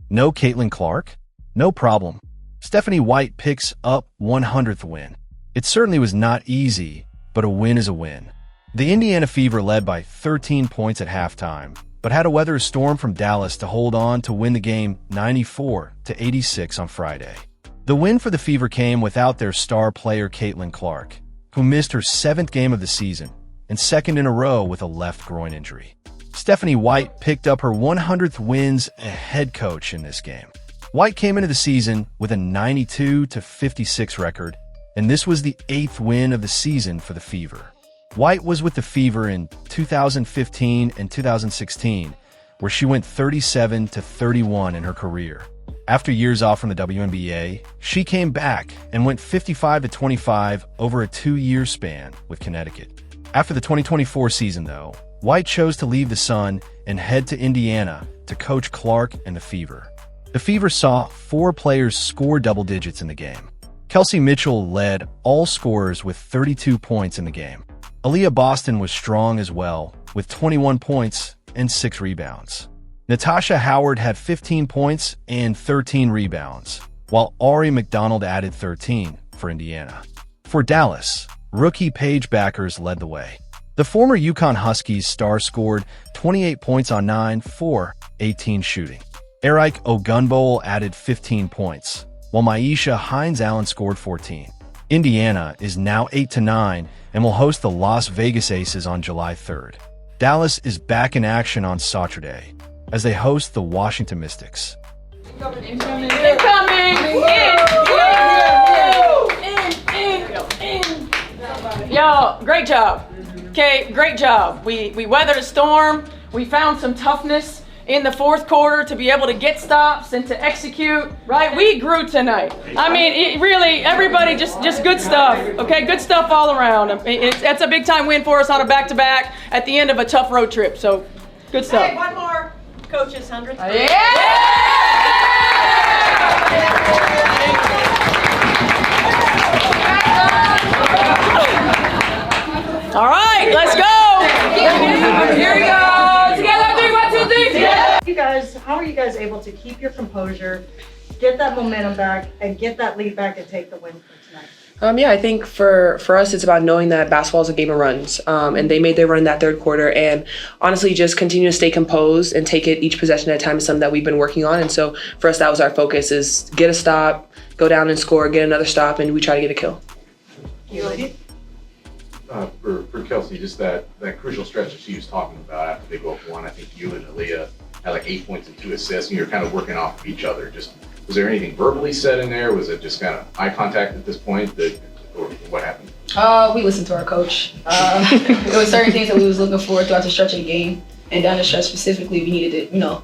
No Caitlin Clark? No problem. Stephanie White picks up 100th win. It certainly was not easy, but a win is a win. The Indiana Fever led by 13 points at halftime, but had to weather a storm from Dallas to hold on to win the game 94-86 on Friday. The win for the Fever came without their star player Caitlin Clark, who missed her 7th game of the season and 2nd in a row with a left groin injury. Stephanie White picked up her 100th wins as head coach in this game. White came into the season with a 92-56 record, and this was the 8th win of the season for the Fever. White was with the Fever in 2015 and 2016, where she went 37-31 in her career. After years off from the WNBA, she came back and went 55-25 over a 2-year span with Connecticut. After the 2024 season, though, White chose to leave the Sun and head to Indiana to coach Clark and the Fever. The Fever saw 4 players score double digits in the game. Kelsey Mitchell led all scorers with 32 points in the game. Aliyah Boston was strong as well, with 21 points and 6 rebounds. Natasha Howard had 15 points and 13 rebounds, while Aari McDonald added 13 for Indiana. For Dallas, rookie Paige Bueckers led the way. The former UConn Huskies star scored 28 points on 9-for-18 shooting. Aari Ogunbowl added 15 points, while Myisha Hines-Allen scored 14. Indiana is now 8-9 and will host the Las Vegas Aces on July 3rd. Dallas is back in action on Saturday as they host the Washington Mystics. Incoming! Yo, great job. Okay, great job. We weathered a storm. We found some toughness in the fourth quarter to be able to get stops and to execute, right? We grew tonight. I mean, really, everybody just good stuff, okay? Good stuff all around. That's a big time win for us on a back-to-back at the end of a tough road trip, so good stuff. Hey, one more. Coach's 100th. Yeah! All right, let's go. Here we go. Together, 3, 1, 2, 3. Yeah. You guys, how are you guys able to keep your composure, get that momentum back, and get that lead back and take the win for tonight? Yeah, I think for us, it's about knowing that basketball is a game of runs, and they made their run in that third quarter, and honestly, just continue to stay composed and take it each possession at a time is something that we've been working on, and so for us, that was our focus, is get a stop, go down and score, get another stop, and we try to get a kill. You lady? For Kelsey, just that crucial stretch that she was talking about after they go up 1, I think you and Aliyah had like 8 points and 2 assists, and you're kind of working off of each other. Just was there anything verbally said in there? Was it just kind of eye contact at this point, or what happened? We listened to our coach. There were certain things that we was looking for throughout the stretch of the game, and down the stretch specifically, we needed to,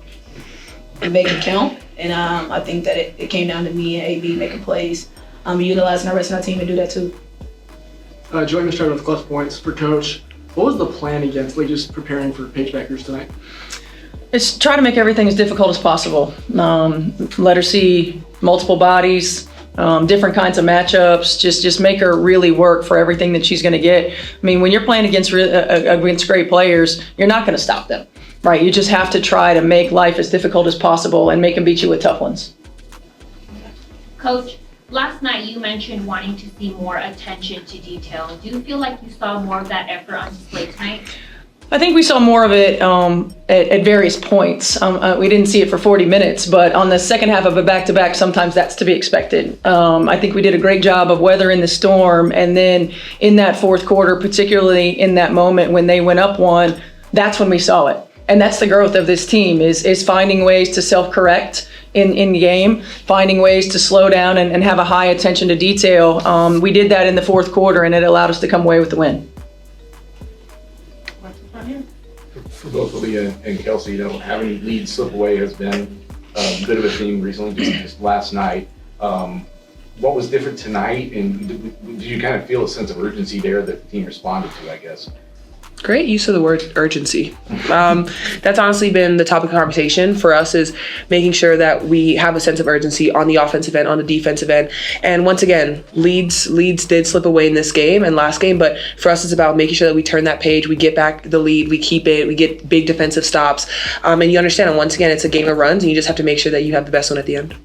make it count. And I think that it came down to me and AB making plays, utilizing our rest of our team to do that too. Joey started with clutch points for coach. What was the plan against just preparing for Paige Bueckers tonight? It's try to make everything as difficult as possible. Let her see multiple bodies, different kinds of matchups. Just make her really work for everything that she's going to get. I mean, when you're playing against great players, you're not going to stop them, right? You just have to try to make life as difficult as possible and make them beat you with tough ones. Coach, last night you mentioned wanting to see more attention to detail. Do you feel like you saw more of that effort on display tonight? I think we saw more of it at various points. We didn't see it for 40 minutes, but on the second half of a back-to-back, sometimes that's to be expected. I think we did a great job of weathering the storm, and then in that fourth quarter, particularly in that moment when they went up 1, that's when we saw it. And that's the growth of this team, is finding ways to self-correct in game, finding ways to slow down and have a high attention to detail. We did that in the fourth quarter, and it allowed us to come away with the win. For both Aliyah and Kelsey, having leads slip away has been a bit of a theme recently, just last night. What was different tonight, and did you kind of feel a sense of urgency there that the team responded to, I guess? Great use of the word urgency. That's honestly been the topic of conversation for us, is making sure that we have a sense of urgency on the offensive end, on the defensive end. And once again, leads did slip away in this game and last game, but for us it's about making sure that we turn that page, we get back the lead, we keep it, we get big defensive stops. And you understand, and once again, it's a game of runs, and you just have to make sure that you have the best one at the end.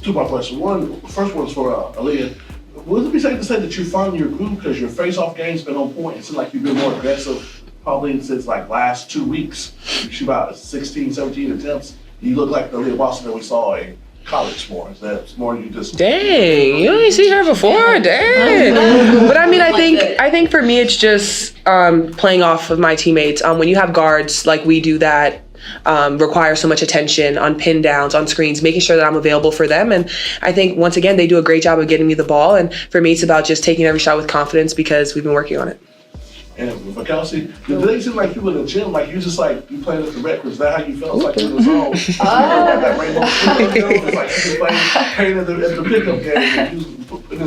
Two-part question. First one's for Aliyah. Would it be safe to say that you found your groove because your face-off game's been on point? It seems like you've been more aggressive probably since like last 2 weeks. You shoot about 16, 17 attempts. You look like the Aliyah Boston that we saw in college more. Is that more you just... Dang, you ain't see her before? Dang. But I mean, I think for me, it's just playing off of my teammates. When you have guards like we do that, require so much attention on pin downs, on screens, making sure that I'm available for them. And I think, once again, they do a great job of getting me the ball. And for me, it's about just taking every shot with confidence because we've been working on it. And for Kelsey, do they seem like you in the gym, like you just like, you playing at the records? Is that how you felt? Like you in the zone? That rainbow it's like you playing pain at the pickup game.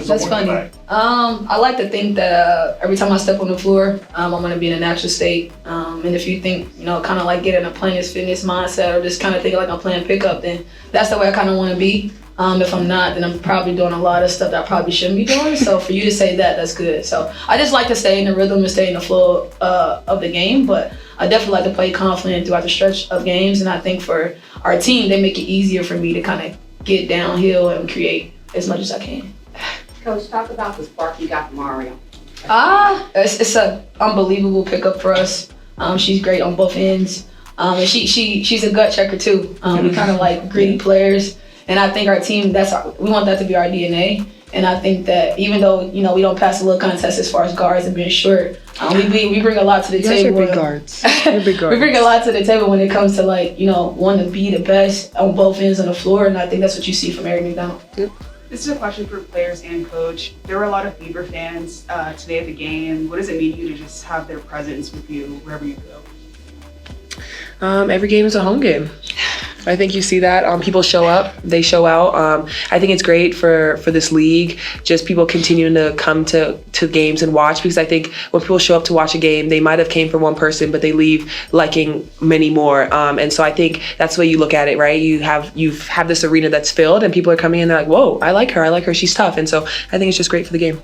That's funny. I like to think that every time I step on the floor, I'm going to be in a natural state. And if you think, kind of like getting a playing fitness mindset or just kind of thinking like I'm playing pickup, then that's the way I kind of want to be. If I'm not, then I'm probably doing a lot of stuff that I probably shouldn't be doing. So for you to say that, that's good. So I just like to stay in the rhythm and stay in the flow of the game. But I definitely like to play confident throughout the stretch of games. And I think for our team, they make it easier for me to kind of get downhill and create as much as I can. Coach, talk about the spark you got from Aari. It's an unbelievable pickup for us. She's great on both ends. And she's a gut checker too. We kind of like greedy players. And I think our team, we want that to be our DNA. And I think that even though, we don't pass a little contest as far as guards and being short, we bring a lot to the table. Big guards. Big guards. We bring a lot to the table when it comes to wanting to be the best on both ends on the floor. And I think that's what you see from Aari McDonald. Yep. This is a question for players and coach. There were a lot of Fever fans today at the game. What does it mean to you to just have their presence with you wherever you go? Every game is a home game. I think you see that. People show up, they show out. I think it's great for this league, just people continuing to come to games and watch, because I think when people show up to watch a game, they might have came for one person, but they leave liking many more. And so I think that's the way you look at it, right? You have this arena that's filled and people are coming in, they're like, whoa, I like her, she's tough. And so I think it's just great for the game.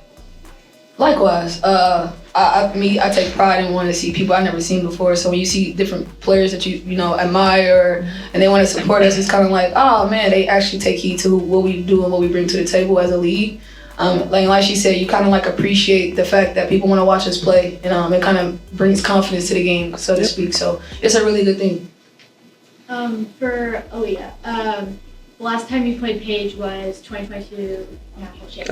Likewise, I take pride in wanting to see people I've never seen before. So when you see different players that you admire and they want to support us, it's kind of like, oh man, they actually take heed to what we do and what we bring to the table as a league. Like she said, you kind of like appreciate the fact that people want to watch us play, and it kind of brings confidence to the game, so to speak. So it's a really good thing. For Aliyah, the last time you played Paige was 2022 national championship.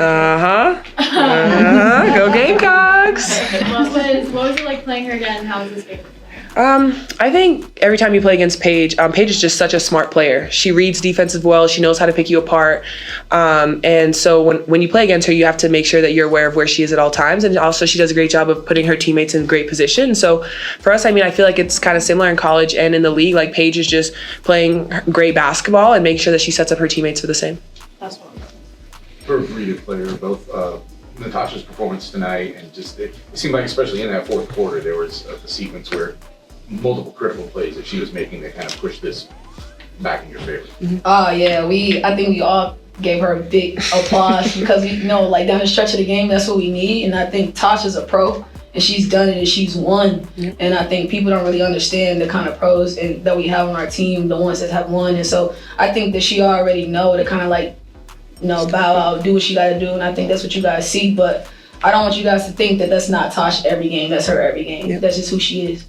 Go Gamecocks! What was it like playing her again? How was this game? I think every time you play against Paige, Paige is just such a smart player. She reads defensive well. She knows how to pick you apart. And so when you play against her, you have to make sure that you're aware of where she is at all times. And also she does a great job of putting her teammates in great position. So for us, I feel like it's kind of similar in college and in the league. Like Paige is just playing great basketball and making sure that she sets up her teammates for the same. That's what For a really good player, both Natasha's performance tonight and just it seemed like, especially in that fourth quarter, there was a sequence where multiple critical plays that she was making that kind of pushed this back in your favor. Yeah, I think we all gave her a big applause because like down the stretch of the game, that's what we need. And I think Tasha's a pro and she's done it and she's won. Yep. And I think people don't really understand the kind of pros that we have on our team, the ones that have won. And so I think that she already know to kind of bow out, do what she got to do. And I think that's what you guys see. But I don't want you guys to think that that's not Tasha every game. That's her every game. Yep. That's just who she is.